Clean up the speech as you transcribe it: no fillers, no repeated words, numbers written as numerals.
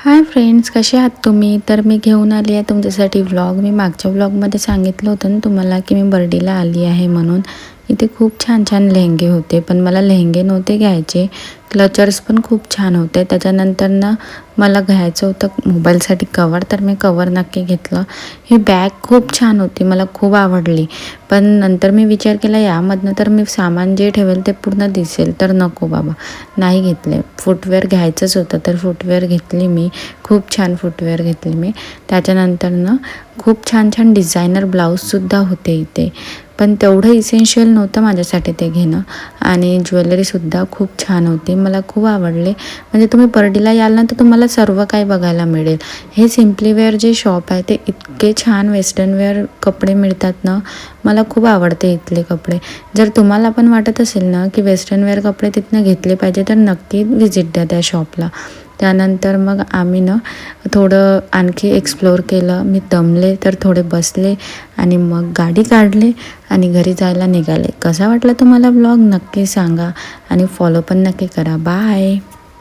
Hi friends, कसे आहात तुम्ही? तर मी घेऊन आली आहे तुमच्यासाठी व्लॉग. मी मागच्या व्लॉगमध्ये सांगितलं होतं ना तुम्हाला की मी बर्डीला आली आहे म्हणून. इथे खूप छान छान लेहंगे होते, पण मला लेहंगे नव्हते घ्यायचे. क्लचर्स पण खूप छान होते. त्याच्यानंतर ना मला घ्यायचं होतं मोबाईलसाठी कवर, तर मी कवर नक्की घेतलं. ही बॅग खूप छान होती, मला खूप आवडली. पण नंतर मी विचार केला यामधनं तर मी सामान जे ठेवेल ते पूर्ण दिसेल, तर नको बाबा, नाही घेतले. फुटवेअर घ्यायचंच होतं तर फुटवेअर घेतली मी. खूप छान फुटवेअर घेतली मी. त्याच्यानंतर ना खूप छान छान डिझायनर ब्लाऊजसुद्धा होते इथे, पण तेवढं इसेन्शियल नव्हतं माझ्यासाठी ते घेणं. आणि ज्वेलरीसुद्धा खूप छान होती, मला खूप आवडले. म्हणजे तुम्ही बर्डीला याल ना तर तुम्हाला सर्व काही बघायला मिळेल. हे सिम्पली वेअर जे शॉप आहे ते इतके छान वेस्टर्न वेअर कपडे मिळतात ना, मला खूप आवडते इथले कपडे. जर तुम्हाला पण वाटत असेल ना की वेस्टर्न वेअर कपडे तिथनं घेतले पाहिजे तर नक्की व्हिजिट द्या त्या शॉपला. त्यानंतर मग आम्ही ना थोडं आणखी एक्सप्लोअर केलं. मी दमले तर थोडे बसले आणि मग गाडी काढले आणि घरी जायला निघाले. कसा वाटला तुम्हाला व्लॉग नक्की सांगा आणि फॉलो पण नक्की करा. बाय.